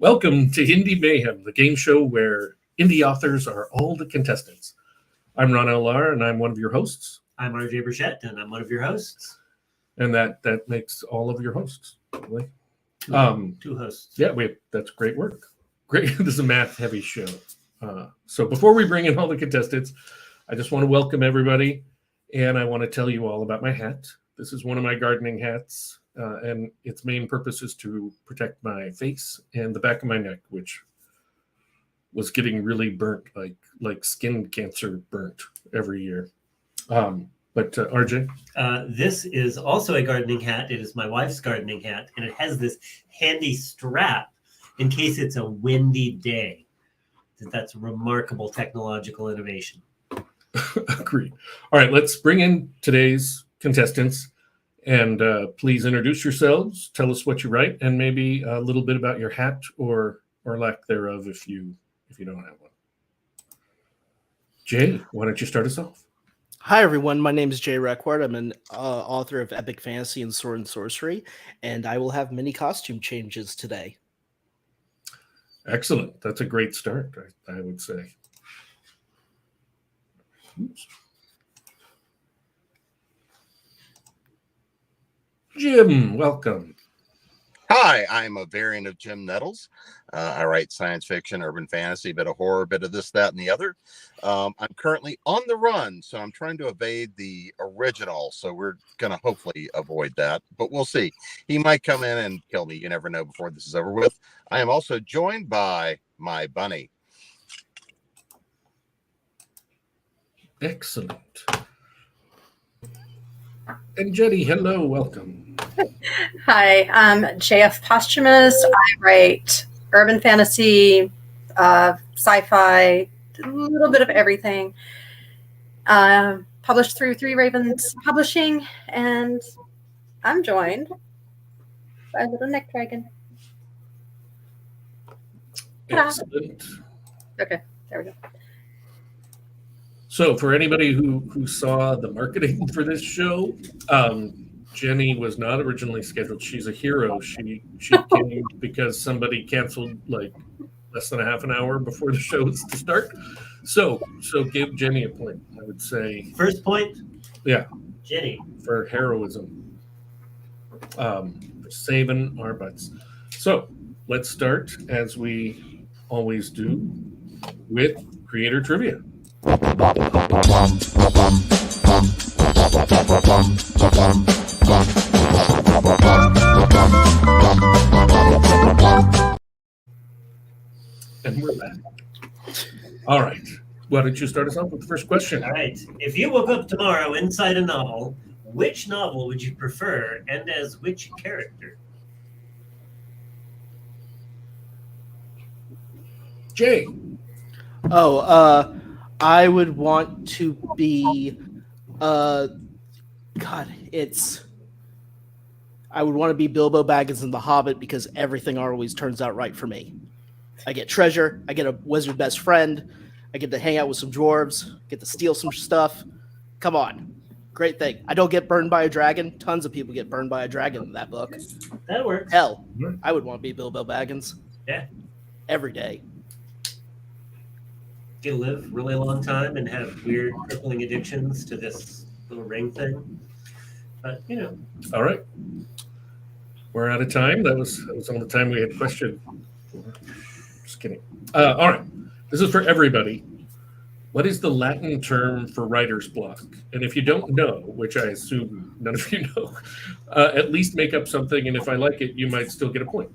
Welcome to Indie Mayhem, the game show where indie authors are all the contestants. I'm Lahr, and I'm one of your hosts. I'm RJ Burchett, and I'm one of your hosts. And that makes all of your hosts. Really. Two hosts. Yeah, that's great work. Great. This is a math-heavy show. So before we bring in all the contestants, I just want to welcome everybody, and I want to tell you all about my hat. This is one of my gardening hats. And its main purpose is to protect my face and the back of my neck, which was getting really burnt, like skin cancer burnt every year. But RJ? This is also a gardening hat. It is my wife's gardening hat, and it has this handy strap in case it's a windy day. That's a remarkable technological innovation. Agreed. All right, let's bring in today's contestants. And please introduce yourselves, tell us what you write, and maybe a little bit about your hat or lack thereof if you don't have one. Jay, why don't you start us off? Hi, everyone. My name is Jay Reckward. I'm an author of epic fantasy and sword and sorcery, and I will have many costume changes today. Excellent. That's a great start, I would say. Oops. Jim, welcome. Hi, I'm a variant of Jim Nettles. I write science fiction, urban fantasy, bit of horror, bit of this, that, and the other. I'm currently on the run, so I'm trying to evade the original. So we're going to hopefully avoid that, but we'll see. He might come in and kill me. You never know before this is over with. I am also joined by my bunny. Excellent. And Jenny, hello, welcome. Hi, I'm JF Posthumous. I write urban fantasy, sci-fi, a little bit of everything. Published through Three Ravens Publishing, and I'm joined by a little neck dragon. Excellent. Okay, there we go. So for anybody who saw the marketing for this show, Jenny was not originally scheduled. She's a hero. She came because somebody canceled like less than a half an hour before the show was to start. So give Jenny a point, I would say. First point? Yeah. Jenny. For heroism. For saving our butts. So let's start, as we always do, with creator trivia. And we're back. All right. Why don't you start us off with the first question? All right. If you woke up tomorrow inside a novel, which novel would you prefer, and as which character? Jay. I would want to be, I would want to be Bilbo Baggins in The Hobbit because everything always turns out right for me. I get treasure, I get a wizard best friend, I get to hang out with some dwarves, get to steal some stuff. Come on. Great thing. I don't get burned by a dragon. Tons of people get burned by a dragon in that book. That works. Hell, I would want to be Bilbo Baggins. Yeah. Every day. You live really long time and have weird crippling addictions to this little ring thing. But, All right. We're out of time. That was all the time we had questioned. Just kidding. All right. This is for everybody. What is the Latin term for writer's block? And if you don't know, which I assume none of you know, at least make up something, and if I like it, you might still get a point.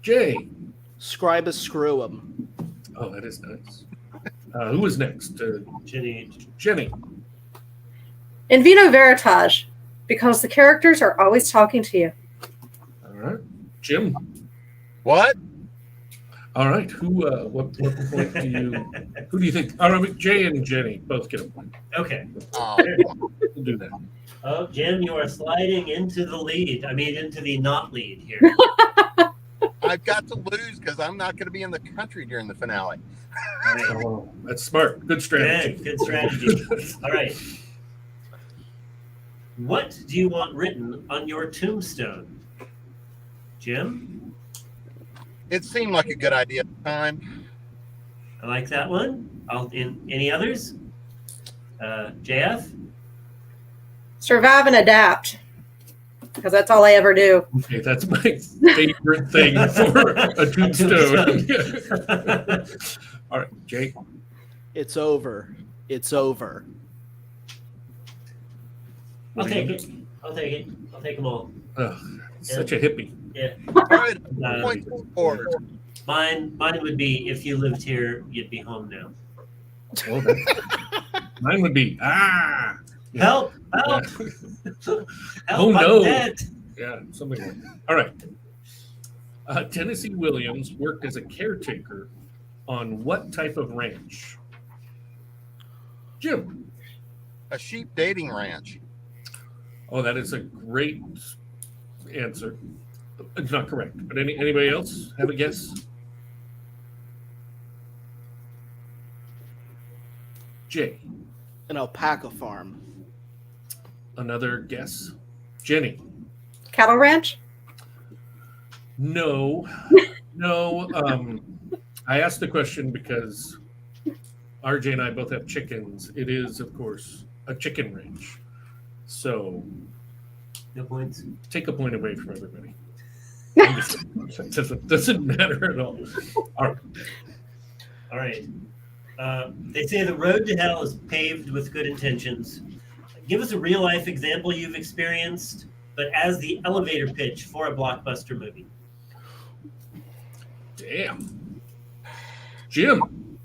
Jay. Scribus screwum. Oh, that is nice. Who was next? Jenny. In vino veritas, because the characters are always talking to you. All right. Jim. What? All right. What point who do you think? All right, Jay and Jenny both get a point. Okay. We'll do that. Oh, Jim, you are sliding into the lead. into the not lead here. I've got to lose because I'm not going to be in the country during the finale. Oh, that's smart. Good strategy. Good strategy. All right. What do you want written on your tombstone? Jim? It seemed like a good idea at the time. I like that one. Any others? JF? Survive and adapt, because that's all I ever do. Okay, that's my favorite thing for a tombstone. All right, Jay. It's over. It's over. I'll take it. I'll take them all. Such a hippie. Yeah. All right, Uh, point forward. Mine would be, if you lived here, you'd be home now. Oh, mine would be Help! Yeah. Help! Oh, I'm no. dead. Yeah, something like that. All right. Tennessee Williams worked as a caretaker on what type of ranch? Jim. A sheep dating ranch. Oh, that is a great answer. It's not correct, but anybody else have a guess? Jay. An alpaca farm. Another guess? Jenny. Cattle ranch? No. I asked the question because RJ and I both have chickens. It is, of course, a chicken ranch. So No points. take a point away from everybody. It doesn't matter at all. All right. All right. They say the road to hell is paved with good intentions. Give us a real life example you've experienced, but as the elevator pitch for a blockbuster movie. Damn. Jim.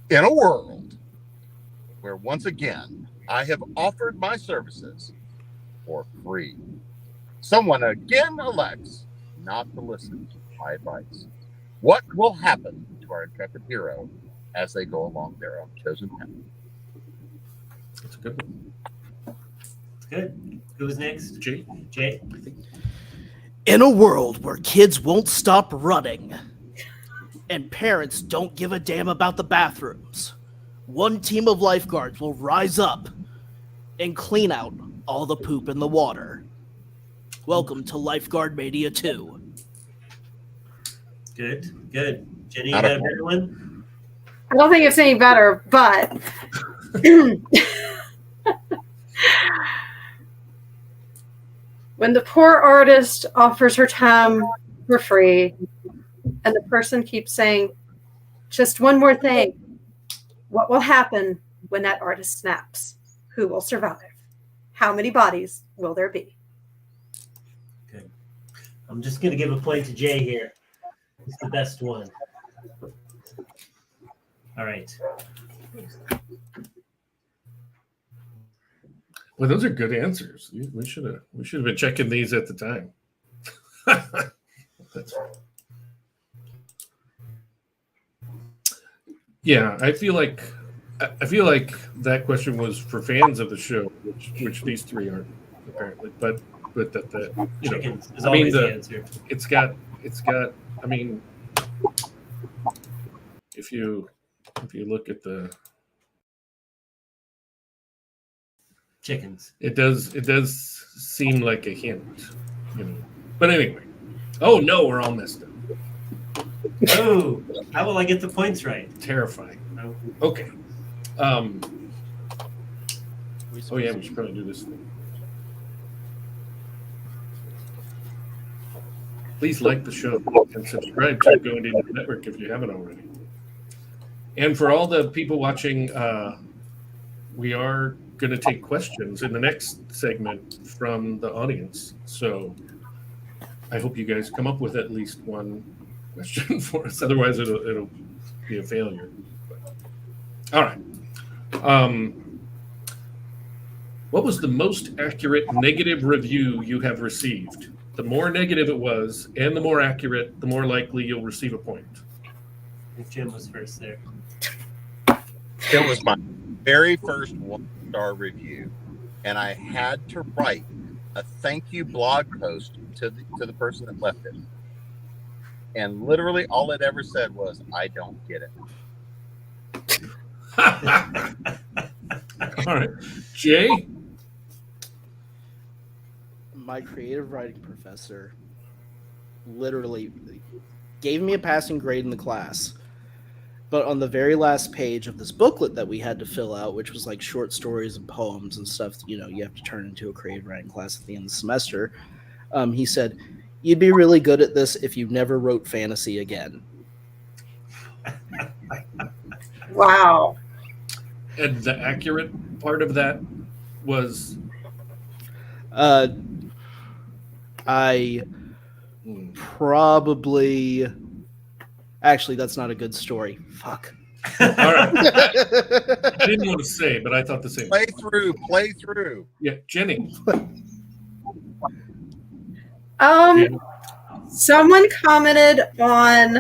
In a world where, once again, I have offered my services for free, someone again elects not to listen to my advice. What will happen to our intrepid hero as they go along their own chosen path? That's a good one. Good. Who's next? Jay. Jay? In a world where kids won't stop running and parents don't give a damn about the bathrooms, one team of lifeguards will rise up and clean out all the poop in the water. Welcome to Lifeguard Mania 2. Good. Jenny, you Not got a a better one? I don't think it's any better, but when the poor artist offers her time for free and the person keeps saying, just one more thing, what will happen when that artist snaps? Who will survive? How many bodies will there be? Good. I'm just going to give a point to Jay here. It's the best one. All right. Well, those are good answers. We should have been checking these at the time. That's yeah. I feel like that question was for fans of the show, which these three aren't apparently. But that you know, Chickens is I mean, always the answer. it's got. I mean, if you look at the. Chickens. It does seem like a hint, you know. But anyway. Oh no, we're all messed up. Oh, how will I get the points right? Terrifying. Okay. Oh yeah, we should probably do this thing. Please like the show and subscribe to Go Indie Network if you haven't already. And for all the people watching, we are going to take questions in the next segment from the audience. So I hope you guys come up with at least one question for us. Otherwise, it'll be a failure. All right. What was the most accurate negative review you have received? The more negative it was, and the more accurate, the more likely you'll receive a point. I think Jim was first there. It was my very first 1-star review, and I had to write a thank you blog post to the person that left it. And literally all it ever said was, I don't get it. All right. Jay? My creative writing professor literally gave me a passing grade in the class. But on the very last page of this booklet that we had to fill out, which was like short stories and poems and stuff, you have to turn into a creative writing class at the end of the semester, he said, "You'd be really good at this if you never wrote fantasy again." Wow. And the accurate part of that was I probably... Actually, that's not a good story. Fuck. all right. I didn't want to say, but I thought the same. Play through. Yeah, Jenny. Someone commented on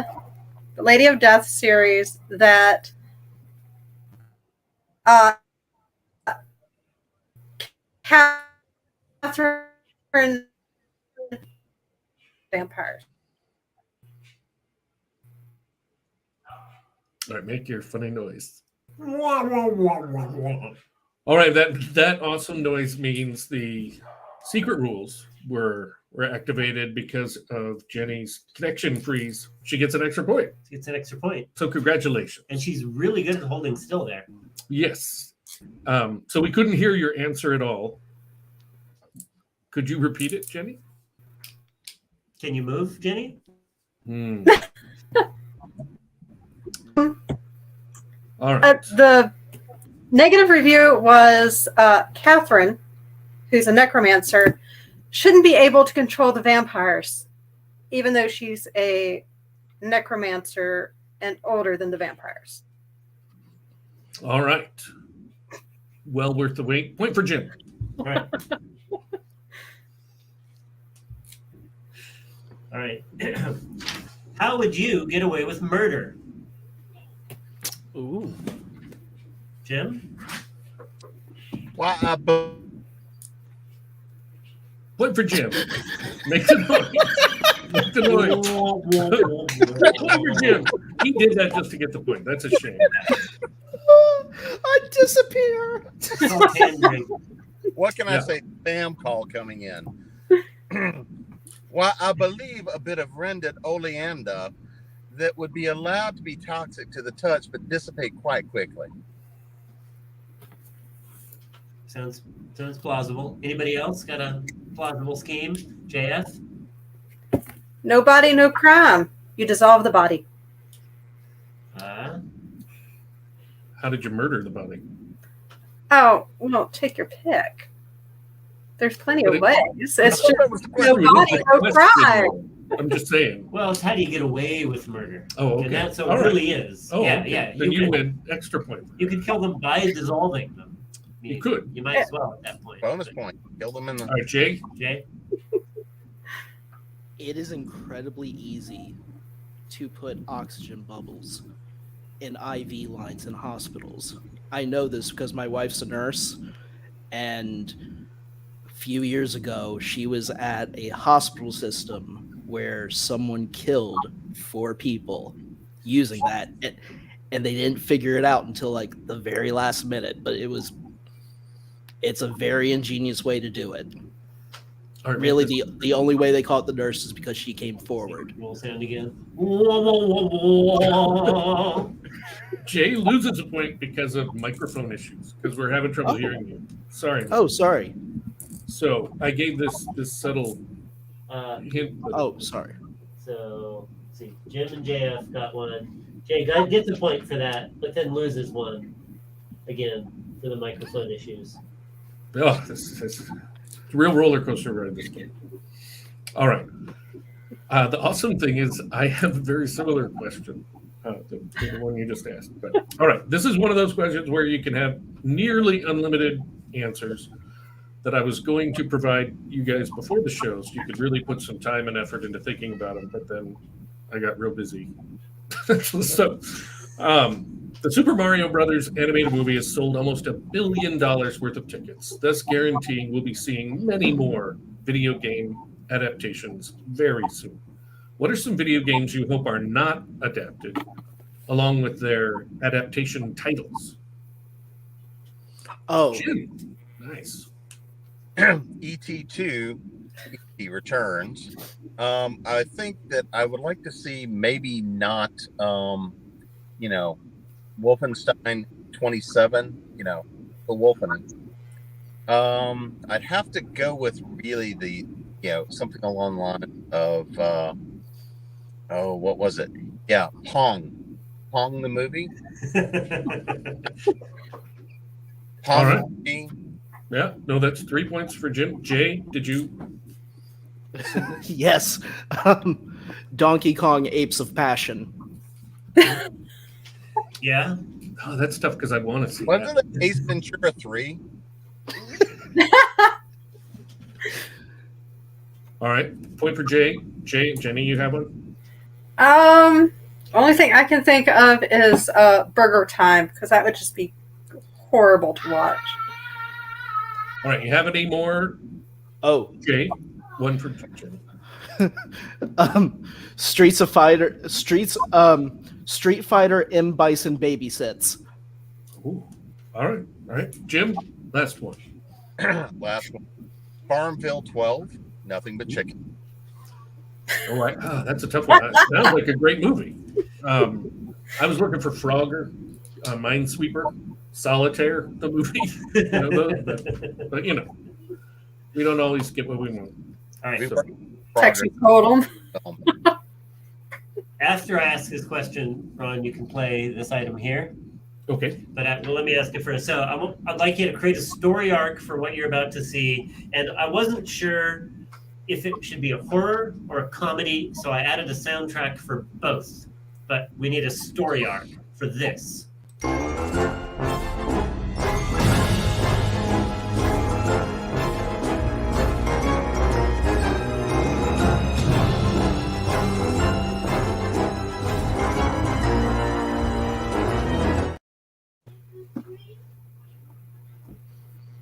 the Lady of Death series that Catherine vampires. All right, make your funny noise. All right, that awesome noise means the secret rules were activated because of Jenny's connection freeze. She gets an extra point. She gets an extra point. So congratulations. And she's really good at holding still there. Yes. So we couldn't hear your answer at all. Could you repeat it, Jenny? Can you move, Jenny? All right. The negative review was Catherine, who's a necromancer, shouldn't be able to control the vampires, even though she's a necromancer and older than the vampires. All right. Well worth the wait. Point for Jim. All right. All right. How would you get away with murder? Ooh. Jim? Why, Point for Jim. Make the noise. Make the noise. Point for Jim. He did that just to get the point. That's a shame. I disappear. Oh, pandering. what can I Yeah. say? Spam call coming in. Why, I believe a bit of rendered oleander that would be allowed to be toxic to the touch but dissipate quite quickly. Sounds plausible. Anybody else got a plausible scheme? JF? No body, no crime. You dissolve the body. How did you murder the body? Oh, well, take your pick. There's plenty But of ways. It's just That was the no question. body, no crime. I'm just saying. Well, it's how do you get away with murder? Oh, okay. And that's what All it right. really is. Oh, yeah, okay. yeah. Then you could, win extra point. You could kill them by dissolving them. I mean, You could. You might as well at that point. Bonus But, point. Kill them in All the. right, Jay. Jay? It is incredibly easy to put oxygen bubbles in IV lines in hospitals. I know this because my wife's a nurse, and a few years ago, she was at a hospital system where someone killed 4 people using that, and they didn't figure it out until like the very last minute, but it's a very ingenious way to do it. All right, Really, make the only way they caught the nurse is because she came forward. Roll sound again. Jay loses a point because of microphone issues, because we're having trouble Oh. hearing you. Sorry. Oh, sorry. So I gave this subtle hint. But Oh, sorry. So, let's see. Jim and JF got one. Jay gets a point for that, but then loses one again for the microphone issues. Oh, this is a real roller coaster ride this game. All right. The awesome thing is I have a very similar question to the one you just asked. But all right, this is one of those questions where you can have nearly unlimited answers that I was going to provide you guys before the show, so you could really put some time and effort into thinking about them. But then I got real busy. So, the Super Mario Brothers animated movie has sold almost $1 billion worth of tickets, thus guaranteeing we'll be seeing many more video game adaptations very soon. What are some video games you hope are not adapted, along with their adaptation titles? Oh, Jim, nice. ET2 he returns. I think that I would like to see maybe not, Wolfenstein 27, the Wolfen. I'd have to go with really the, something along the line of, what was it? Yeah, Pong the movie. All right. the movie. Yeah, no, that's 3 points for Jim. Jay, did you? Yes. Donkey Kong Apes of Passion. Yeah. Oh, that's tough because I want to see Wasn't that. it Ace Ventura 3? All right, point for Jay. Jay, Jenny, you have one? Only thing I can think of is Burger Time, because that would just be horrible to watch. All right, you have any more? Oh, Jay, one for Jenny. Street Fighter M Bison babysits. Ooh. All right, Jim, last one. Last one. Farmville 12, nothing but chicken. All right, that's a tough one. That sounds like a great movie. I was looking for Frogger, Minesweeper, Solitaire, the movie. But we don't always get what we want. All right. So, Texas Hold'em. After I ask this question, Ron, you can play this item here. okay. But let me ask it first. So I'd like you to create a story arc for what you're about to see. And I wasn't sure if it should be a horror or a comedy, so I added a soundtrack for both. But we need a story arc for this.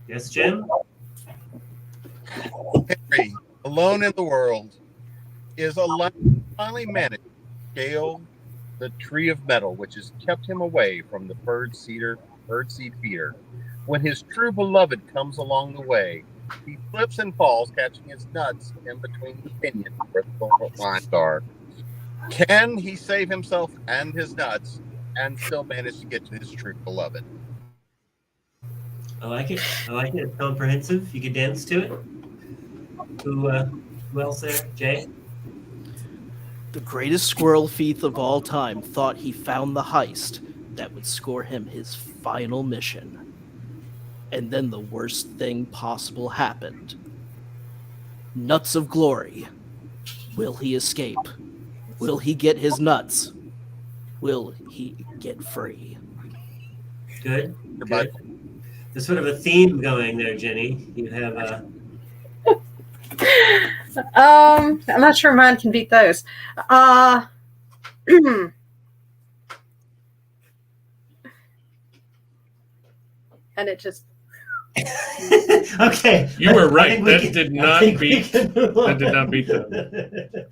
Yes, Jim? Henry, alone in the world, is finally managed to scale the tree of metal, which has kept him away from the birdseed feeder. When his true beloved comes along the way, he slips and falls, catching his nuts in between the pinions where the lines are. Can he save himself and his nuts and still manage to get to his true beloved? I like it. It's comprehensive. You can dance to it. Who else there? Jay? The greatest squirrel thief of all time thought he found the heist that would score him his final mission. And then the worst thing possible happened. Nuts of glory. Will he escape? Will he get his nuts? Will he get free? Good. Goodbye. Good. There's sort of a theme going there, Jenny. You have I'm not sure mine can beat those. And it just okay. You were right. I think we That can- did I not think we beat. can move on. That did not beat that.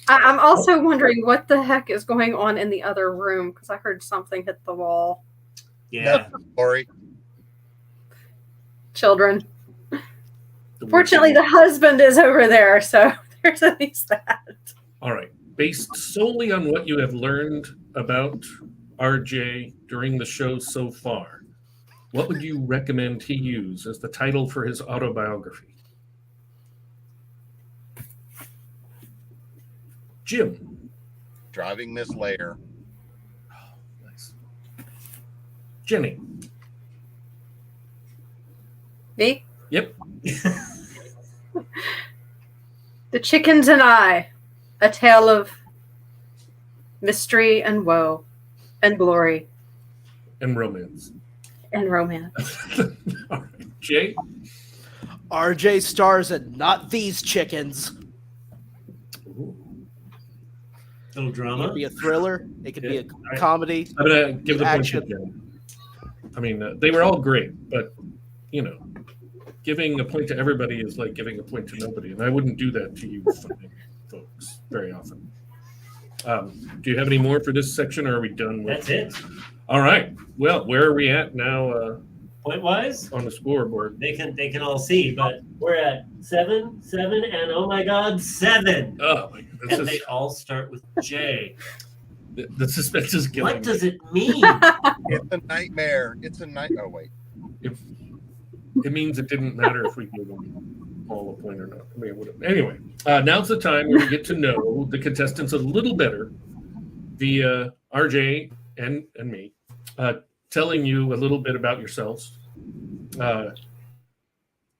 I'm also wondering what the heck is going on in the other room, because I heard something hit the wall. Yeah. Sorry. Children. Fortunately, the husband is over there, so there's at least that. All right. Based solely on what you have learned about RJ during the show so far, what would you recommend he use as the title for his autobiography? Jim. Driving Miss Lahr. Nice. Jenny. Me? Yep. The Chickens and I, a tale of mystery and woe and glory And romance. and romance. All right. Jay. RJ stars in Not These Chickens. Ooh. Little It drama. could be a thriller. It could be Yeah. a comedy. I'm going to give the point to Action. Jen. I mean, they were all great, but, giving a point to everybody is like giving a point to nobody. And I wouldn't do that to you fine folks very often. Do you have any more for this section, or are we done with That's it. All right. Well, where are we at now? point wise on the scoreboard. they can all see, but we're at 7, and oh my God, 7. Oh, my God. And they all start with J. The suspense is killing What does me. it mean? It's a nightmare. It's a night. Oh wait. It means it didn't matter if we gave them all a point or not. I mean, it would have. Anyway, now's the time where we get to know the contestants a little better via RJ and me, telling you a little bit about yourselves. We're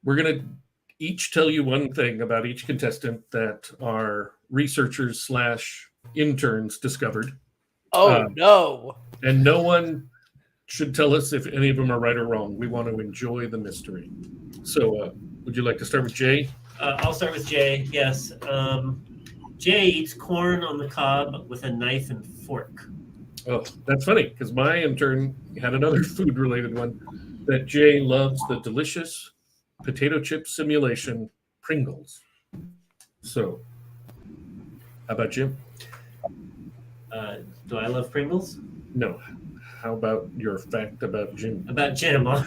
going to each tell you one thing about each contestant that our researchers / interns discovered. Oh no! And no one should tell us if any of them are right or wrong. We want to enjoy the mystery. So would you like to start with Jay? I'll start with Jay. Yes. Jay eats corn on the cob with a knife and fork. Oh, that's funny because my intern had another food-related one that Jay loves the delicious potato chip simulation Pringles. So, how about Jim? Do I love Pringles? No. How about your fact about Jim? About Jim. Well,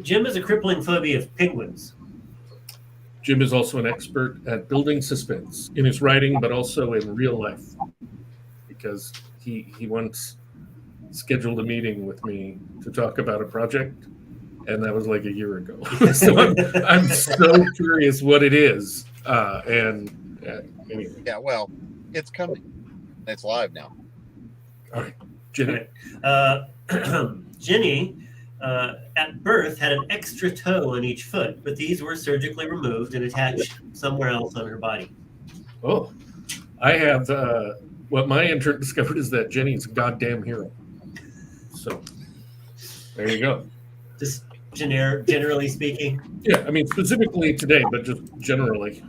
Jim has a crippling phobia of penguins. Jim is also an expert at building suspense in his writing, but also in real life, because he once scheduled a meeting with me to talk about a project, and that was like a year ago. So I'm so curious what it is. Anyway. Yeah. Well, it's coming. It's live now. All right, Jenny. Jenny, at birth, had an extra toe on each foot, but these were surgically removed and attached somewhere else on her body. Oh, I have what my intern discovered is that Jenny's a goddamn hero. So there you go. Just generally speaking. Yeah, I mean specifically today, but just generally,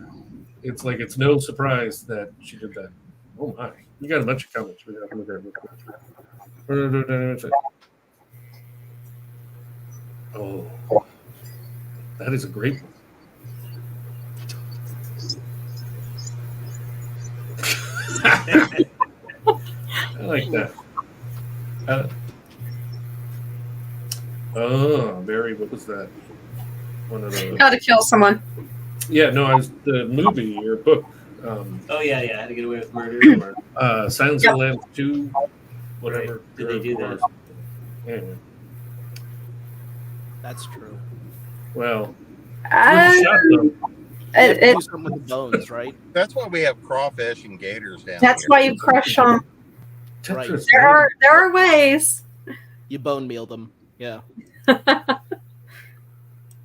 it's like it's no surprise that she did that. Oh my. We got a bunch of comments. Oh, that is a great one. I like that. Barry, what was that? One of those. Gotta kill someone. Yeah, no, I was the movie or book. Oh yeah, How to Get Away with Murder. Or, Silence of the Lambs 2, whatever. Right. Did they do that? Anyway, That's true. well, Uh, good shot, though. You have to it- do something with the bones, right? That's why we have crawfish and gators down that's here. why you crush them. Right. Tetris. There are ways. You bone meal them. Yeah.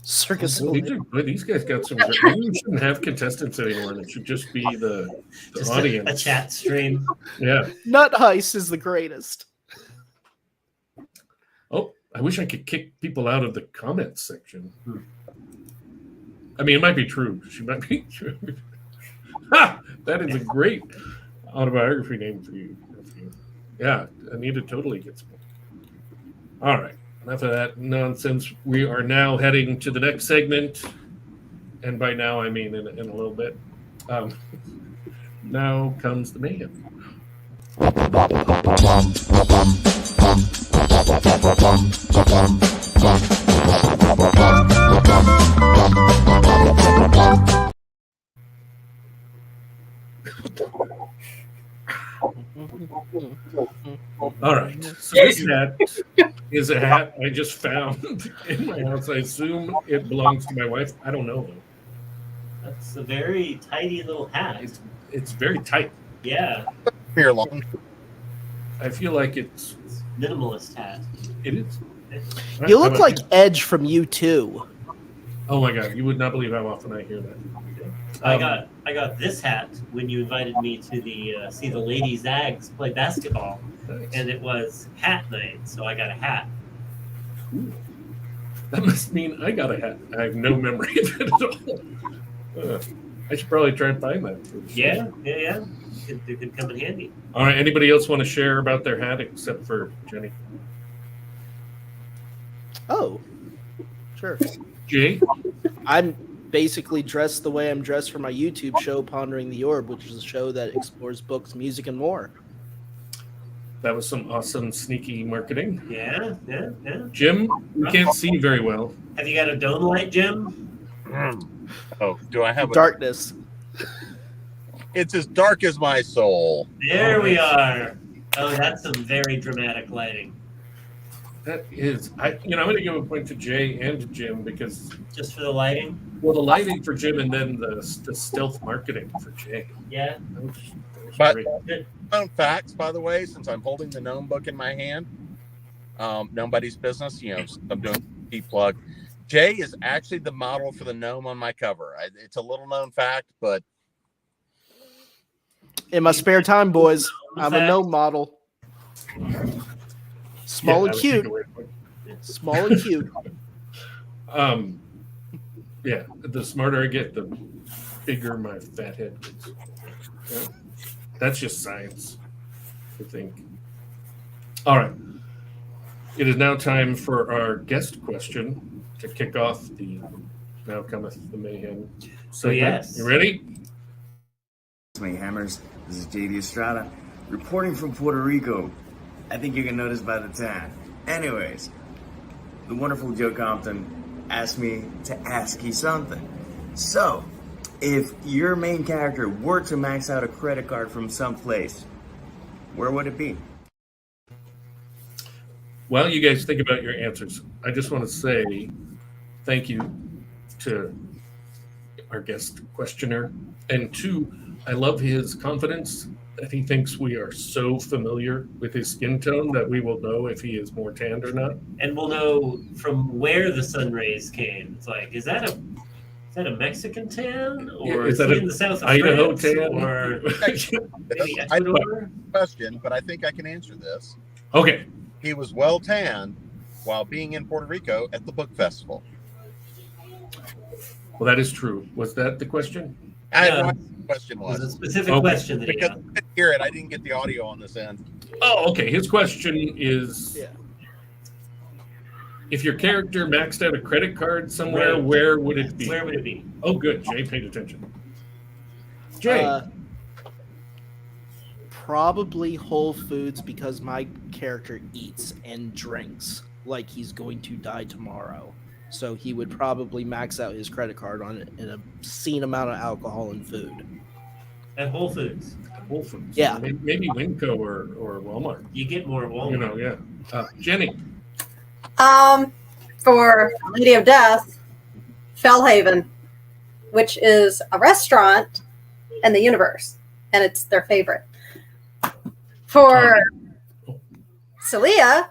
Circus. Well, these guys got some. Maybe we shouldn't have contestants anymore. It should just be the just audience. a chat stream. Yeah. Nut Heist is the greatest. Oh, I wish I could kick people out of the comments section. I mean, it might be true. She might be true. Ha! That is a great autobiography name for you. Yeah, Anita totally gets one. All right. Enough of that nonsense. We are now heading to the next segment. And by now, I mean in a little bit. Now comes the mayhem. All right. So this hat is a hat I just found in my house. I assume it belongs to my wife. I don't know though. That's a very tidy little hat. It's very tight. Yeah, Here long. I feel like it's minimalist hat. it is. You How look about like Edge from U2. Oh my god, you would not believe how often I hear that. I got this hat when you invited me to the see the Lady Zags play basketball, Nice. and it was hat night, so I got a hat. Ooh. That must mean I got a hat. I have no memory of it at all. I should probably try and find that. Yeah. It could come in handy. All right. Anybody else want to share about their hat except for Jenny? Oh, sure. Jay? I'm basically dressed the way I'm dressed for my YouTube show, Pondering the Orb, which is a show that explores books, music, and more. That was some awesome sneaky marketing. Yeah. Jim, we can't see very well. Have you got a dome light, Jim? Oh, do I have a Darkness. It's as dark as my soul. There we are. Oh, that's some very dramatic lighting. That is, I'm going to give a point to Jay and to Jim because, Just for the lighting? well, the lighting for Jim and then the stealth marketing for Jay. Yeah. That was But great. Good. fun facts, by the way, since I'm holding the gnome book in my hand, nobody's business. I'm doing a deep plug. Jay is actually the model for the gnome on my cover. It's a little known fact, but In my spare time, boys, I'm a Fact. gnome model. Small Yeah, and that cute. was a good way. Small and cute. Yeah, the smarter I get, the bigger my fat head gets. Yeah. That's just science, I think. All right. It is now time for our guest question to kick off the Now Cometh the Mayhem segment. yes. You ready? Mayhemers, this is JD Estrada, reporting from Puerto Rico. I think you can notice by the tan. Anyways, the wonderful Joe Compton asked me to ask you something. So, if your main character were to max out a credit card from someplace, where would it be? While you guys think about your answers, I just want to say thank you to our guest questioner. And two, I love his confidence that he thinks we are so familiar with his skin tone that we will know if he is more tanned or not. And we'll know from where the sun rays came. It's like, is that a Mexican tan? Or Yeah, is is that he a in the south of Idaho France? tan? Or maybe I don't Ecuador? have a question, but I think I can answer this. Okay. He was well tanned while being in Puerto Rico at the book festival. Well, that is true. Was that the question? I Yeah. don't know what the question It was a was. specific Okay. question that he Because I had. couldn't hear it. I didn't get the audio on this end. Oh, okay. His question is Yeah. if your character maxed out a credit card somewhere, Right. where would it be? Where would it be? Oh, good. Jay paid attention. Jay. Probably Whole Foods because my character eats and drinks like he's going to die tomorrow. So he would probably max out his credit card on an obscene amount of alcohol and food. At Whole Foods. Whole Foods. Yeah. Maybe Winco or Walmart. You get more at Walmart. Yeah. Jenny. For Lady of Death, Fellhaven, which is a restaurant in the universe, and it's their favorite. For Celia,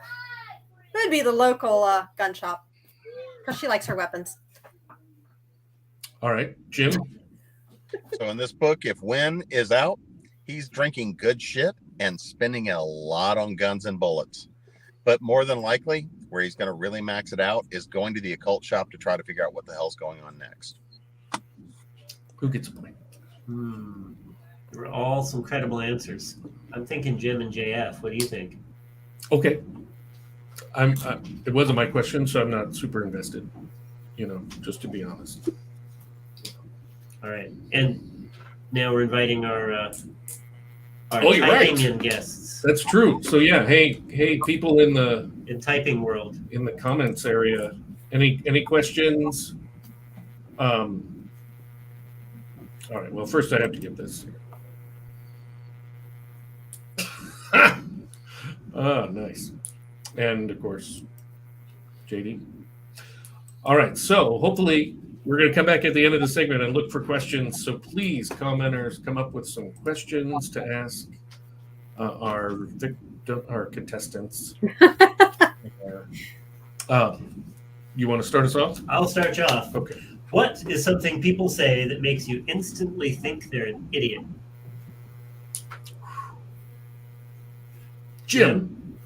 it would be the local gun shop because she likes her weapons. All right. Jim. So in this book, if Win is out, he's drinking good shit and spending a lot on guns and bullets. But more than likely, where he's going to really max it out is going to the occult shop to try to figure out what the hell's going on next. Who gets a point? They're all some credible answers. I'm thinking Jim and JF. What do you think? Okay. It wasn't my question, so I'm not super invested, just to be honest. All right. And now we're inviting our Oh, you're right. typing in guests That's true. So yeah, hey, people in the in typing world. comments area, any questions? All right. Well, first I have to get this. Ah, nice. And of course, JD. All right. So hopefully we're going to come back at the end of the segment and look for questions. So please, commenters, come up with some questions to ask our contestants. You want to start us off? I'll start you off. Okay. What is something people say that makes you instantly think they're an idiot? Jim.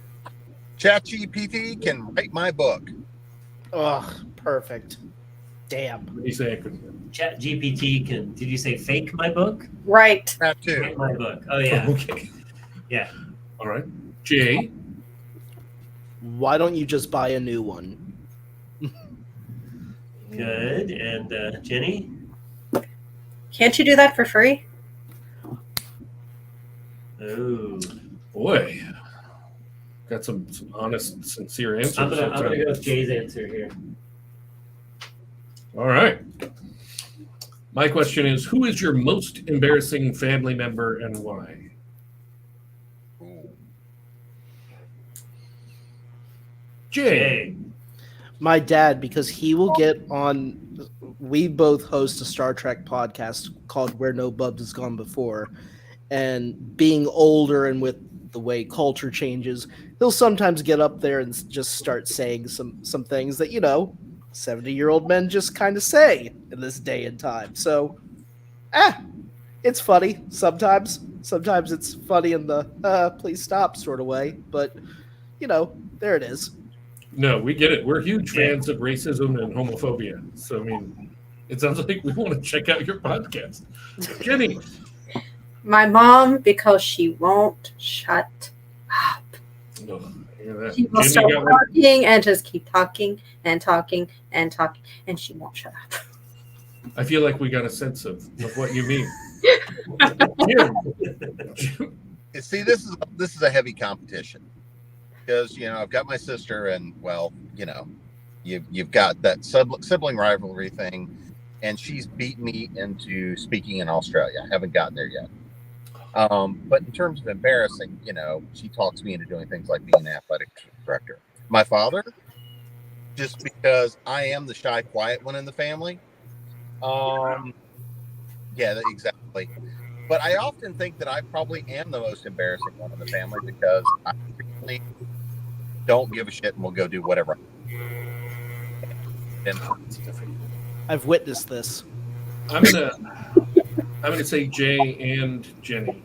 ChatGPT can write my book. Ugh, perfect. Damn. What do you say? I couldn't hear. Chat GPT can, did you say fake my book? Right. That too. Fake my book. Oh, yeah. Okay. Yeah. All right. Jay. Why don't you just buy a new one? Good. And Jenny? Can't you do that for free? Oh. Boy. Got some honest, sincere answers. I'm gonna go with Jay's answer here. All right. My question is, who is your most embarrassing family member and why? Ooh. Jay. My dad, because he will get on. We both host a Star Trek podcast called Where No Bubs Has Gone Before. And being older and with the way culture changes, he'll sometimes get up there and just start saying some things that, 70-year-old men just kind of say in this day and time. So, it's funny sometimes. Sometimes it's funny in the please stop sort of way. But, there it is. No, we get it. We're huge fans of racism and homophobia. So, I mean, it sounds like we want to check out your podcast. Jenny. My mom, because she won't shut up. Oh, hear that. She will Jenny start got one? talking and just keep talking and talking and talking, and she won't shut up. I feel like we got a sense of what you mean. Jim. See, this is a heavy competition because I've got my sister, and you've got that sibling rivalry thing, and she's beat me into speaking in Australia. I haven't gotten there yet. But in terms of embarrassing, she talks me into doing things like being an athletic director. My father, just because I am the shy, quiet one in the family. Yeah, exactly. But I often think that I probably am the most embarrassing one in the family because I really don't give a shit and will go do whatever. And I've witnessed this. I'm gonna say Jay and Jenny.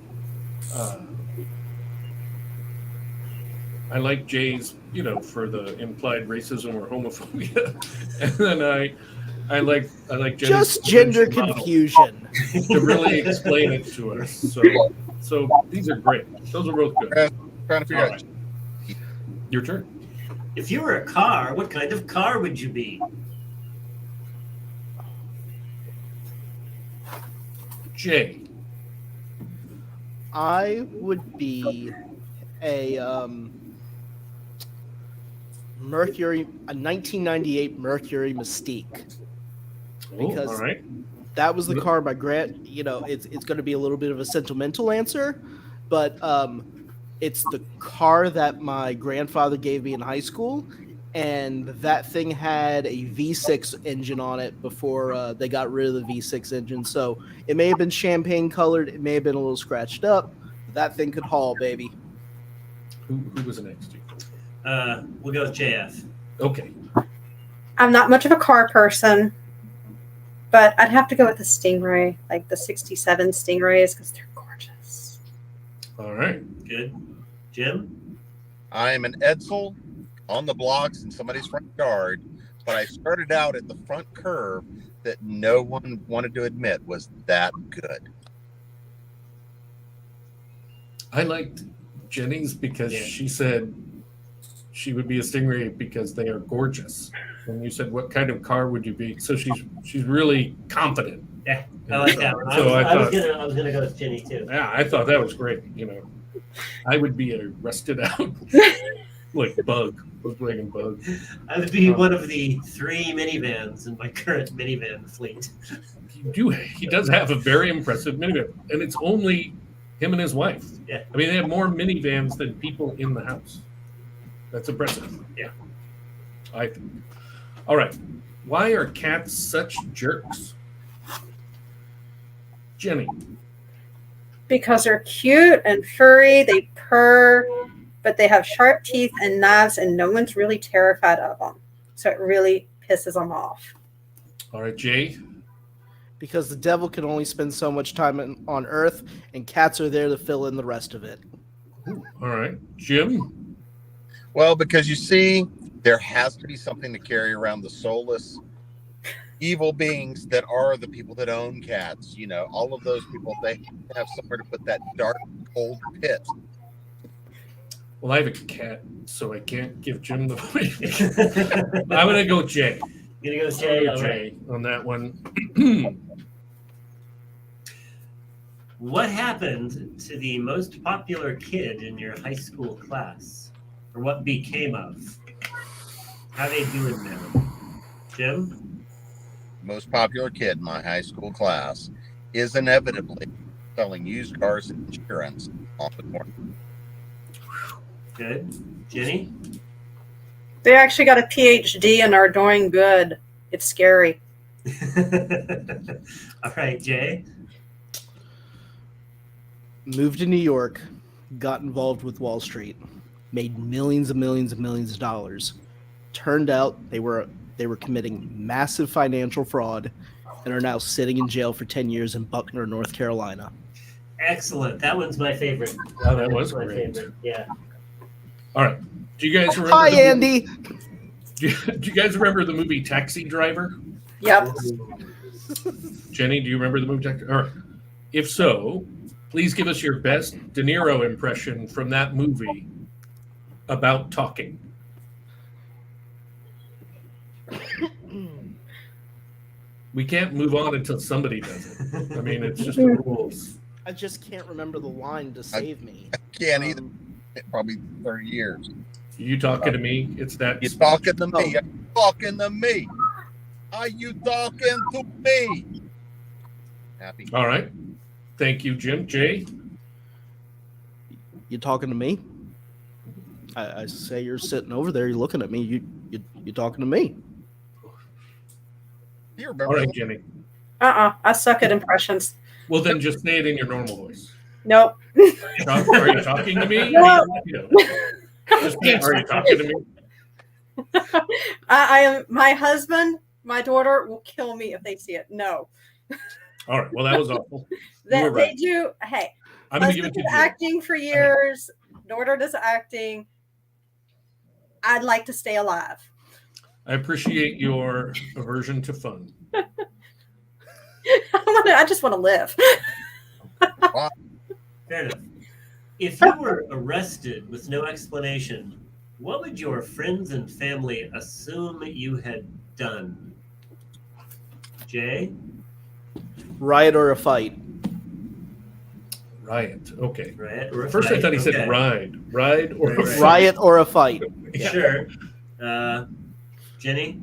I like Jay's, for the implied racism or homophobia, and then I like Jenny's Just gender model confusion. to really explain it to us. So these are great. Those are both good. trying to figure out. Right. Your turn. If you were a car, what kind of car would you be? Jay. I would be a Mercury, a 1998 Mercury Mystique. Because all right. that was the car my it's going to be a little bit of a sentimental answer, but it's the car that my grandfather gave me in high school, and that thing had a V6 engine on it before they got rid of the V6 engine. So it may have been champagne colored, it may have been a little scratched up, but that thing could haul, baby. Who was next? We'll go with JF. Okay. I'm not much of a car person, but I'd have to go with the Stingray, like the 67 Stingrays, because they're gorgeous. All right. Good. Jim? I am an Edsel on the blocks in somebody's front yard, but I started out at the front curve that no one wanted to admit was that good. I liked Jenny's because she said she would be a Stingray because they are gorgeous. And you said, what kind of car would you be? So she's really confident. Yeah, I like that one. So I was gonna go with Jenny too. Yeah, I thought that was great. I would be a rusted out like Volkswagen Bug. I would be one of the 3 minivans in my current minivan fleet. He does have a very impressive minivan, and it's only him and his wife. Yeah. I mean, they have more minivans than people in the house. That's impressive. Yeah. I think. All right. Why are cats such jerks? Jenny. Because they're cute and furry, they purr, but they have sharp teeth and knives, and no one's really terrified of them. So it really pisses them off. All right, Jay. Because the devil can only spend so much time on Earth, and cats are there to fill in the rest of it. All right, Jim. Well, because you see, there has to be something to carry around the soulless evil beings that are the people that own cats. All of those people, they have somewhere to put that dark, cold pit. Well, I have a cat, so I can't give Jim the point. I'm going to go Jay. You're gonna go with Jay. All Jay right. on that one. What happened to the most popular kid in your high school class? or what became of? How they doing now? Jim? Most popular kid in my high school class is inevitably selling used cars and insurance on the corner. Good. Jenny? They actually got a PhD and are doing good. It's scary. All right, Jay? Moved to New York, got involved with Wall Street, made millions and millions and millions of dollars. Turned out they were committing massive financial fraud and are now sitting in jail for 10 years in Buckner, North Carolina. Excellent. That one's my favorite. Oh, that was my great. favorite. Yeah. All right. Do you guys remember? Hi, Andy. Do you guys remember the movie Taxi Driver? Yep. Jenny, do you remember the movie Taxi? All right. If so, please give us your best De Niro impression from that movie about talking. We can't move on until somebody does it. I mean, it's just the rules. I just can't remember the line to save me. Can't either. Probably 30 years. You talking to me? It's that. You talking to me? Oh. Are you talking to me? Are you talking to me? Happy. All right. Thank you, Jim. Jay? You talking to me? I say you're sitting over there. You're looking at me. You talking to me? Do you All remember? right, Jenny. I suck at impressions. Well, then just say it in your normal voice. Nope. Are you talking to me? No. Just say, are you talking to me? I am. My husband, my daughter will kill me if they see it. No. All right. Well, that was awful. You They, were right. they do. Hey, I'm going to give husband it to did Jim. acting for years. Daughter does acting. I'd like to stay alive. I appreciate your aversion to fun. I just want to live. Fair enough. If you were arrested with no explanation, what would your friends and family assume you had done? Jay? Riot or a fight? Riot. Okay. Right? Or a First, I fight? thought he said Okay. ride. Ride or Right. Riot or a fight? Yeah. Sure. Jenny?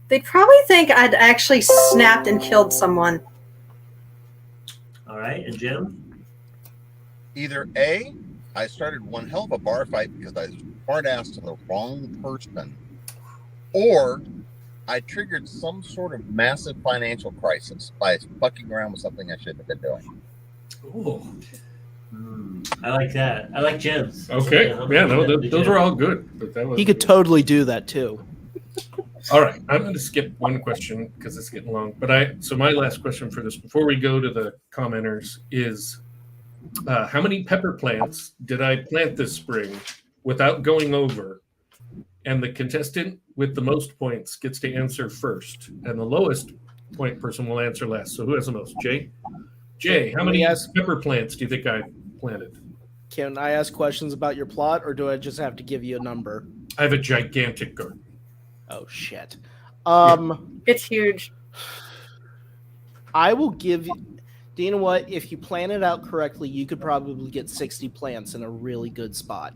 They'd probably think I'd actually snapped and killed someone. All right. And Jim? Either A, I started one hell of a bar fight because I was hard ass to the wrong person, or I triggered some sort of massive financial crisis by fucking around with something I shouldn't have been doing. Oh, I like that. I like Jim's. okay. Yeah, no, Jim. those are all good. But that was He could totally do that too. All right, I'm going to skip one question because it's getting long. But so my last question for this, before we go to the commenters, is how many pepper plants did I plant this spring without going over? And the contestant with the most points gets to answer first, and the lowest point person will answer last. So who has the most? Jay? Jay, how many pepper plants do you think I planted? Can I ask questions about your plot, or do I just have to give you a number? I have a gigantic garden. Oh shit. It's huge. I will give you. Do you know what? If you plan it out correctly, you could probably get 60 plants in a really good spot.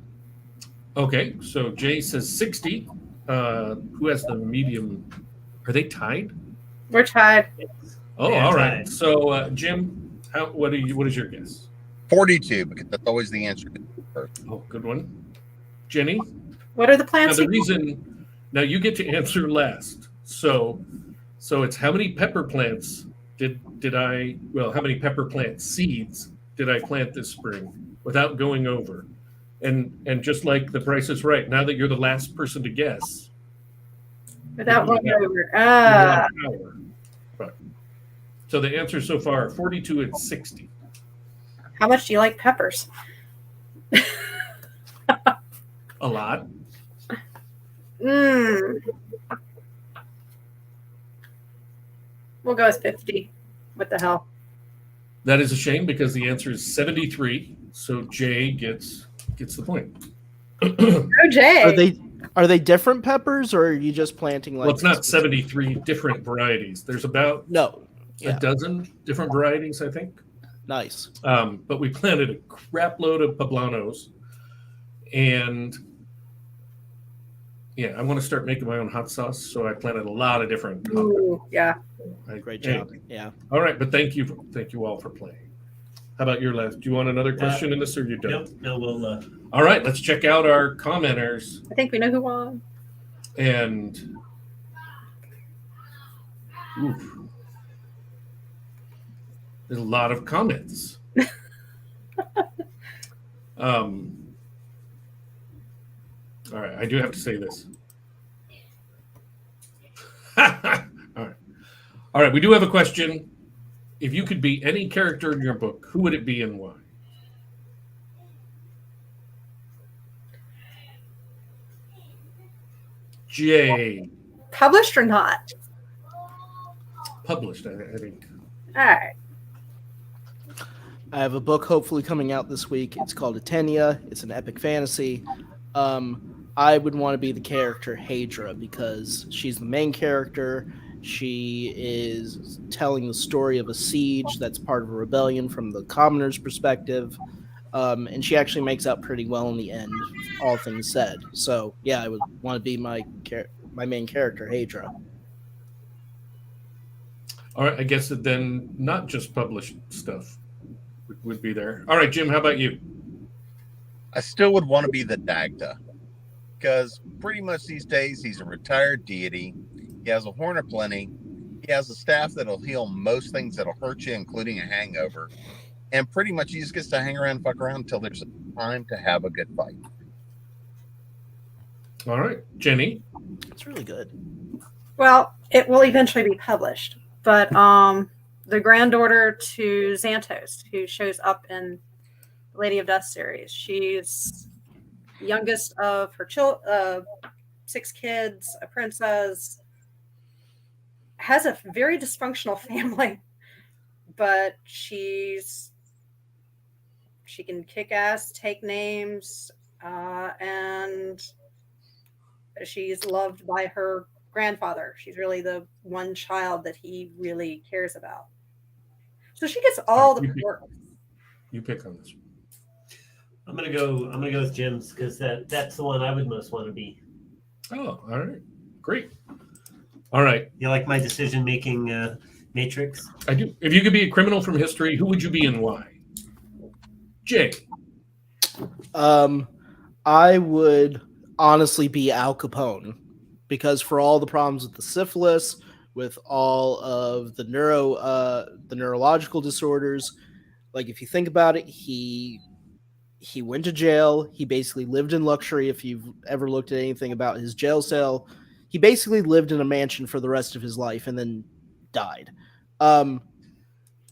Okay, so Jay says 60. Who has the medium? Are they tied? We're tied. Oh, Yeah, all right. tied. So, Jim, what is your guess? 42, because that's always the answer. Oh, good one. Jenny? What are the Now, plants? the reason, now you get to answer last. So it's how many pepper plants how many pepper plant seeds did I plant this spring without going over? And just like The Price is Right, now that you're the last person to guess, Without going Yeah. over. you have power. But, so the answer so far, 42 and 60. How much do you like peppers? A lot. We'll go with 50. What the hell? That is a shame because the answer is 73. So Jay gets the point. Oh, Jay. Are they different peppers, or are you just planting like? Well, it's not 73 different varieties. There's about No. a Yeah. dozen different varieties, I think. Nice. But we planted a crap load of poblanos, and Yeah, I want to start making my own hot sauce, so I planted a lot of different. Ooh, yeah. Great job. Yeah. All right, but thank you all for playing. How about your last? Do you want another question in this, or you done? No, we'll. All right, let's check out our commenters. I think we know who won. And oof, there's a lot of comments. All right, I do have to say this. All right, we do have a question. If you could be any character in your book, who would it be and why? Jay. Published or not? Published, I think. All right. I have a book hopefully coming out this week. It's called Atenia. It's an epic fantasy. I would want to be the character Hadra because she's the main character. She is telling the story of a siege that's part of a rebellion from the commoner's perspective. And she actually makes out pretty well in the end, all things said. So, yeah, I would want to be my main character, Hadra. All right, I guess that then not just published stuff would be there. All right, Jim, how about you? I still would want to be the Dagda because pretty much these days he's a retired deity. He has a horn of plenty. He has a staff that'll heal most things that'll hurt you, including a hangover. And pretty much he just gets to hang around and fuck around until there's time to have a good fight. All right, Jenny. It's really good. Well, it will eventually be published, but the granddaughter to Xantos, who shows up in the Lady of Death series, she's the youngest of her 6 kids, a princess, has a very dysfunctional family, but she can kick ass, take names, and she's loved by her grandfather. She's really the one child that he really cares about. So she gets all the work. You pick on this one. I'm gonna go with Jim's because that's the one I would most want to be. Oh, all right, great. All right, You like my decision-making matrix? I do. If you could be a criminal from history, who would you be and why? Jay. I would honestly be Al Capone because for all the problems with the syphilis, with all of the neurological disorders, like if you think about it, he went to jail. He basically lived in luxury. If you've ever looked at anything about his jail cell, he basically lived in a mansion for the rest of his life and then died.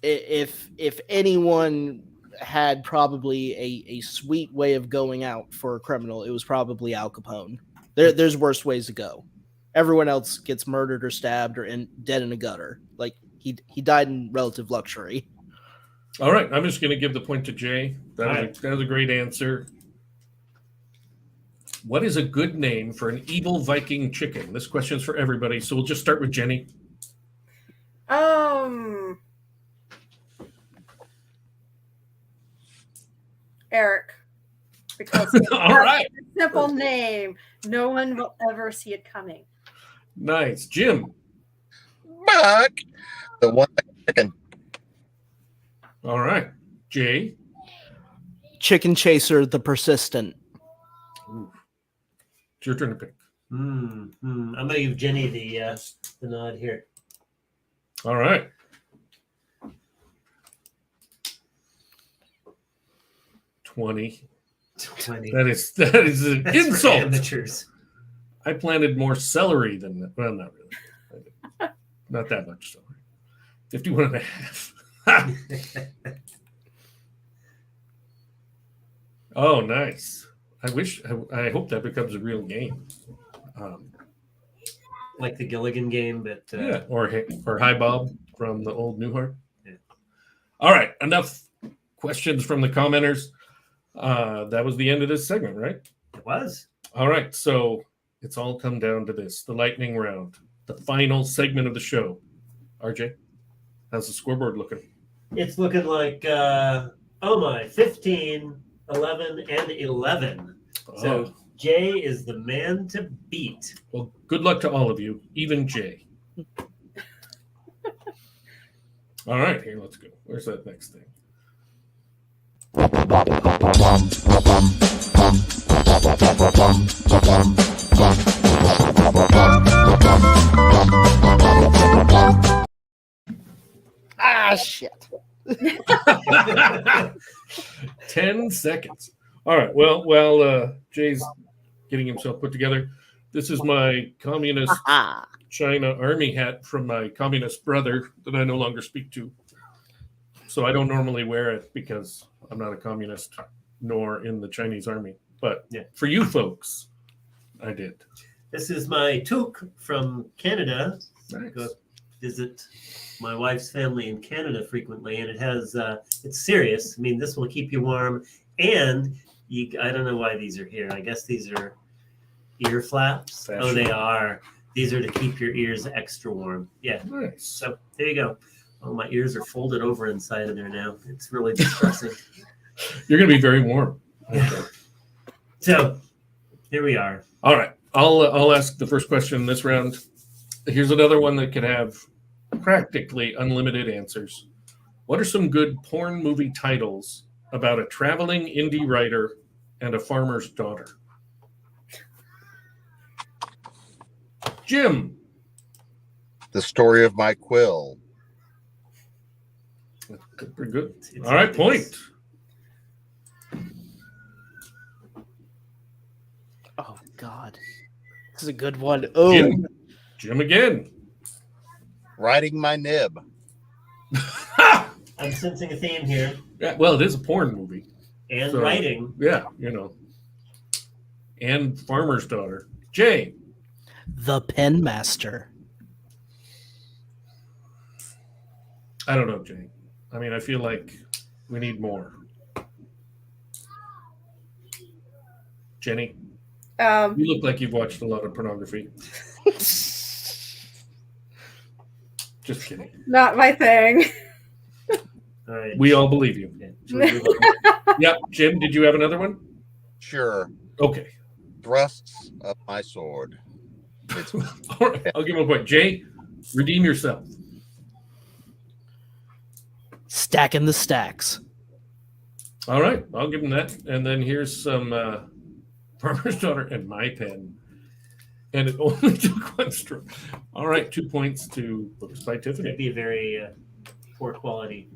If anyone had probably a sweet way of going out for a criminal, it was probably Al Capone. There's worse ways to go. Everyone else gets murdered or stabbed or dead in a gutter. Like he died in relative luxury. All right, I'm just going to give the point to Jay. That was a great answer. What is a good name for an evil Viking chicken? This question is for everybody, so we'll just start with Jenny. Eric. Because All right. a simple name. No one will ever see it coming. Nice. Jim. Buck, the one chicken. All right. Jay. Chicken Chaser, the Persistent. Ooh. It's your turn to pick. I'm going to give Jenny the nod here. All right. $20. That is an That's insult. for amateurs. I planted more celery than that. Well, not really. Not that much celery. 51 and a half. Oh, nice. I hope that becomes a real game. Like the Gilligan game, but Yeah, or Hi Bob from the old Newhart. Yeah. All right, enough questions from the commenters. That was the end of this segment, right? it was. All right, so it's all come down to this, the lightning round, the final segment of the show. RJ, how's the scoreboard looking? It's looking like 15, 11, and 11. So Jay is the man to beat. Well, good luck to all of you, even Jay. All right, here, let's go. Where's that next thing? Ah, shit. 10 seconds. All right. Well, Jay's getting himself put together. This is my communist Ah. China army hat from my communist brother that I no longer speak to. So I don't normally wear it because I'm not a communist nor in the Chinese army. But Yeah. for you folks, I did. This is my toque from Canada. Nice. Go visit my wife's family in Canada frequently, and it has it's serious. I mean, this will keep you warm, and I don't know why these are here. I guess these are ear flaps. Fashion. Oh, they are. These are to keep your ears extra warm. Yeah. Nice. So there you go. Oh, my ears are folded over inside of there now. It's really distressing. You're going to be very warm. Yeah. So here we are. All right. I'll ask the first question in this round. Here's another one that could have practically unlimited answers. What are some good porn movie titles about a traveling indie writer and a farmer's daughter? Jim. The Story of My Quill. That's pretty good. It's All right, like point. this. Oh, God. This is a good one. Oh, Jim again. Riding My Nib. I'm sensing a theme here. Yeah, well, it is a porn movie. And So- writing. Yeah, and farmer's daughter. Jay. The Pen Master. I don't know, Jay. I mean, I feel like we need more. Jenny, you look like you've watched a lot of pornography. Just kidding. Not my thing. All right. We all believe you. Okay. Should we move on? Yep. Jim, did you have another one? Sure. Okay. Thrusts of My Sword. It's All right. I'll give him a point. Jay, redeem yourself. Stacking the stacks. All right. I'll give him that. And then here's some farmer's daughter and my pen. And it only took one stroke. All right. 2 points to Books by It'd Tiffany. be a very poor quality.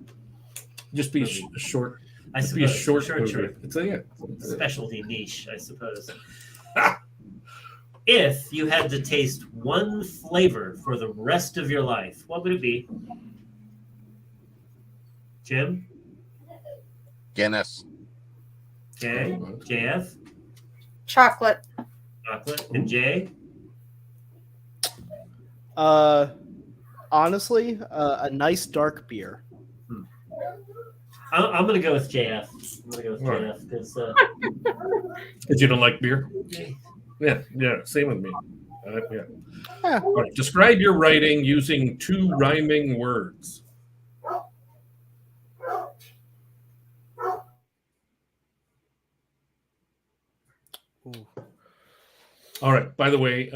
Just be a short. I Just be a suppose. short movie. Short. It's a, yeah. Specialty niche, I suppose. If you had to taste one flavor for the rest of your life, what would it be? Jim? Guinness. Okay. JF? Chocolate. Chocolate? And Jay? Honestly, a nice dark beer. I'm going to go with JF. I'm going to go with All right. JF because Because you don't like beer? Yeah. Same with me. Yeah. Yeah. All right. Describe your writing using 2 rhyming words. Ooh. All right. By the way,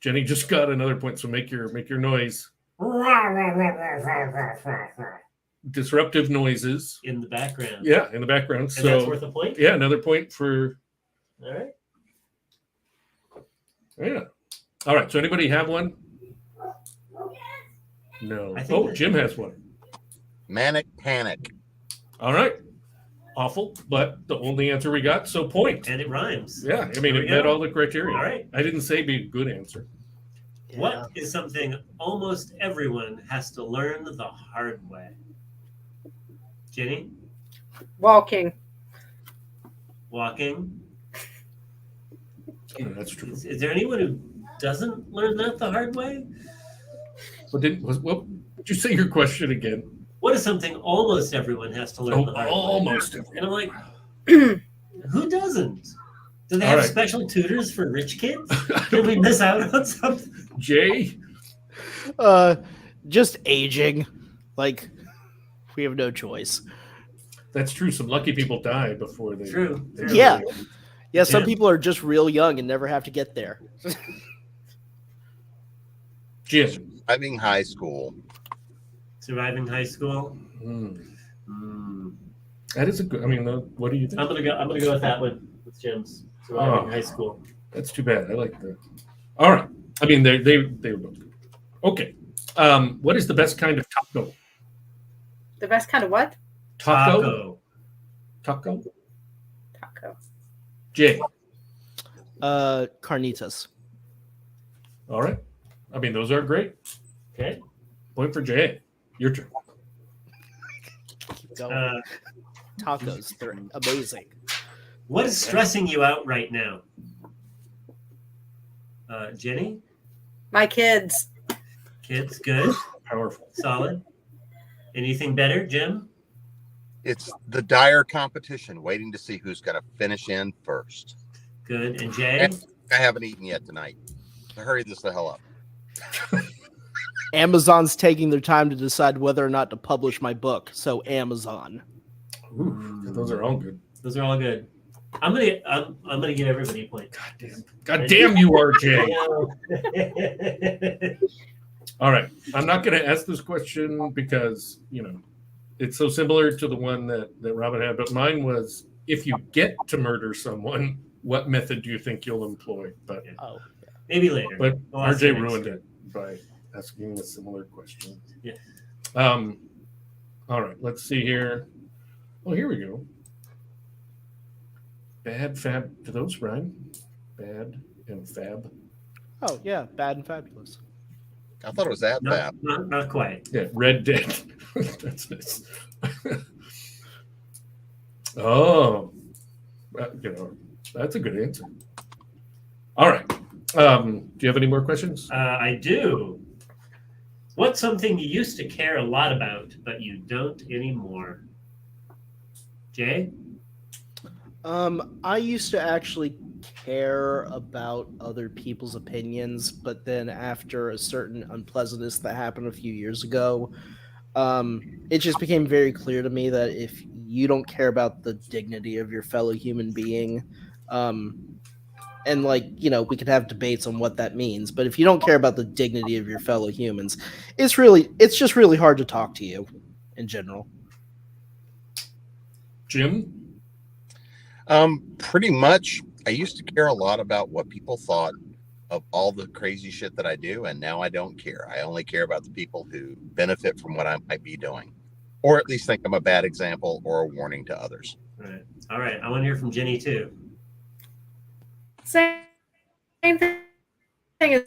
Jenny just got another point, so make your noise. Disruptive noises. in the background. Yeah, in the background. And that's So worth a point? yeah, another point for All right. yeah. All right. So anybody have one? No. I think Oh, that- Jim has one. Manic Panic. All right. Awful, but the only answer we got, so point. And it rhymes. Yeah, I mean, There it we met go. all the criteria. All right. I didn't say be a good answer. Yeah. What is something almost everyone has to learn the hard way? Jenny? Walking. Walking? Yeah, that's true. Is there anyone who doesn't learn that the hard way? What did you say your question again? What is something almost everyone has to learn Oh, the hard way? almost. And I'm like, who doesn't? Do they All have right. special tutors for rich kids? Did we miss out on something? Jay, Just aging. Like, we have no choice. that's true. Some lucky people die before they. True. Yeah. Yeah, some Jim? people are just real young and never have to get there. Jim. Surviving high school. Surviving high school. That is a good. I mean, what do you think? I'm gonna go with that one. With Jim's surviving high school. That's too bad. I like that. All right. I mean, they were both good. Okay. What is the best kind of taco? The best kind of what? Taco. Jay. Carnitas. All right. I mean, those are great. Okay. Point for Jay. Your turn. Keep going. Tacos, they're amazing. What is stressing you out right now? Jenny? My kids. Kids, good. Powerful. Solid. Anything better, Jim? It's the dire competition, waiting to see who's going to finish in first. Good. And Jay? I haven't eaten yet tonight. Hurry this the hell up. Amazon's taking their time to decide whether or not to publish my book. So Amazon. Ooh, those are all good. Those are all good. I'm gonna give everybody a point. God damn you, RJ. All right. I'm not going to ask this question because, it's so similar to the one that Robin had, but mine was, if you get to murder someone, what method do you think you'll employ? But maybe later. But We'll ask RJ you ruined next. it by asking a similar question. Yeah. All right. Let's see here. Oh, here we go. Bad fab. Do those rhyme? Bad and fab. Oh, yeah. Bad and fabulous. I thought it was that bad. Not quite. Yeah. Red Dead. That's nice. Oh, that's a good answer. All right. Do you have any more questions? I do. What's something you used to care a lot about, but you don't anymore? Jay? I used to actually care about other people's opinions, but then after a certain unpleasantness that happened a few years ago, it just became very clear to me that if you don't care about the dignity of your fellow human being, and we could have debates on what that means, but if you don't care about the dignity of your fellow humans, it's just really hard to talk to you in general. Jim? Pretty much. I used to care a lot about what people thought of all the crazy shit that I do, and now I don't care. I only care about the people who benefit from what I might be doing, or at least think I'm a bad example or a warning to others. All right. I want to hear from Jenny too. Same thing as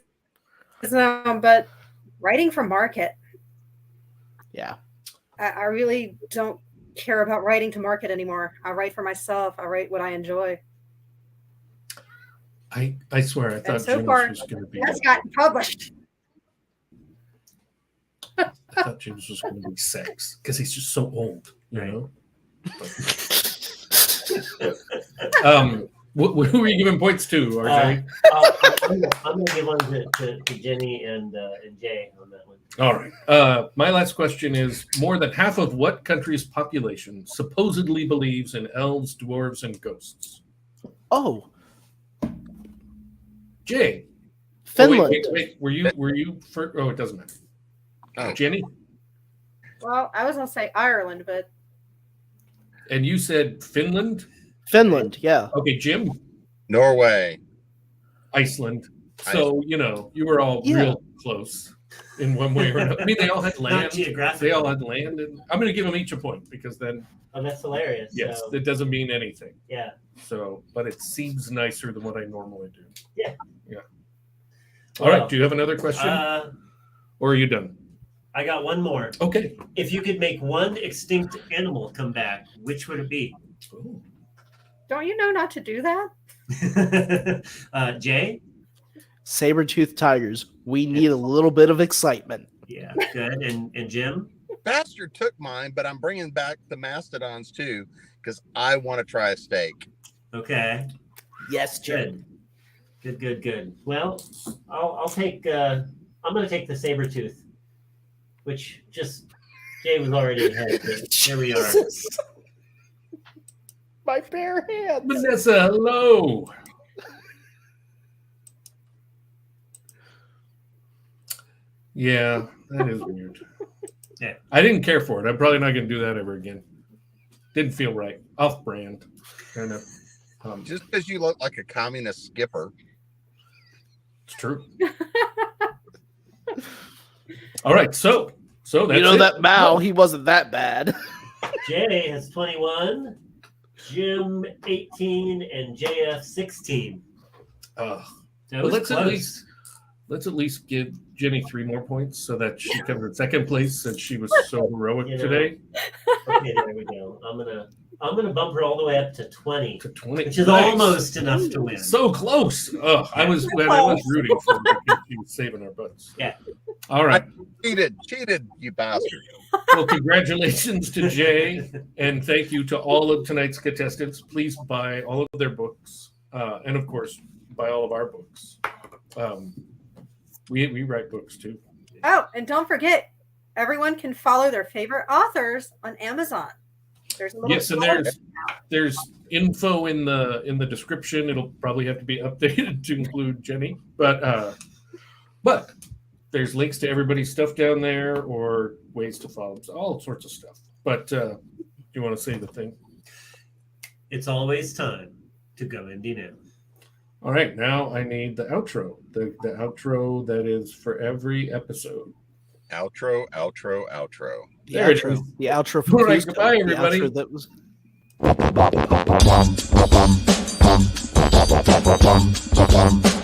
but writing for market. Yeah. I really don't care about writing to market anymore. I write for myself. I write what I enjoy. I swear, I thought so Jim's far, was going to be. That's gotten published. I thought Jim's was going to be sex because he's just so old, Who are you giving points to, RJ? I'm going to give one to Jenny and Jay on that one. All right. My last question is: more than half of what country's population supposedly believes in elves, dwarves, and ghosts? Oh, Jay. Finland. Oh, wait. Were you for? Oh, it doesn't matter. Jenny. Well, I was going to say Ireland, but. And you said Finland? Finland, yeah. Okay, Jim? Norway. Iceland. So, you were all real close in one way or another. I mean, they all had land. Not geographically. They all had land. And I'm going to give them each a point because then. Oh, that's hilarious. Yes, so, that doesn't mean anything. Yeah. So, but it seems nicer than what I normally do. Yeah. All right. Do you have another question? Or are you done? I got one more. Okay. If you could make one extinct animal come back, which would it be? Ooh. Don't you know not to do that? Jay? Saber-toothed tigers. We need a little bit of excitement. Yeah, good. And Jim? Bastard took mine, but I'm bringing back the mastodons too because I want to try a steak. Okay. Yes, Jim. Good. Well, I'll take. I'm going to take the saber tooth, which just Jay was already ahead. But here we are. My bare hands. Vanessa, hello. Yeah, that is weird. Yeah. I didn't care for it. I'm probably not going to do that ever again. Didn't feel right. Off brand. Kind of. Just because you look like a communist skipper. It's true. All right, so that's You know it. that Mao, he wasn't that bad. Jay has 21, Jim 18, and JF 16. Uh, That well, was let's at least give Jenny 3 more points so that she comes in second place since she was so heroic You know. today. Okay, there we go. I'm gonna bump her all the way up to 20, To 20, which is Nice. almost enough to win. So close. Oh, I was rooting for her because she was saving our butts. Yeah. All right. Cheated, you bastard. Well, congratulations to Jay, and thank you to all of tonight's contestants. Please buy all of their books, and of course, buy all of our books. We write books too. Oh, and don't forget, everyone can follow their favorite authors on Amazon. There's a little Yes, and there's info in the description. It'll probably have to be updated to include Jenny, but there's links to everybody's stuff down there or ways to follow all sorts of stuff. But do you want to say the thing? It's always time to go indie now. All right, now I need the outro. The outro that is for every episode. Outro. The There it outro. is. The outro from All right, Cusco. goodbye, The everybody. outro that was Bum, bum, bum, bum, bum, bum, bum, bum, bum, bum, bum, bum, bum.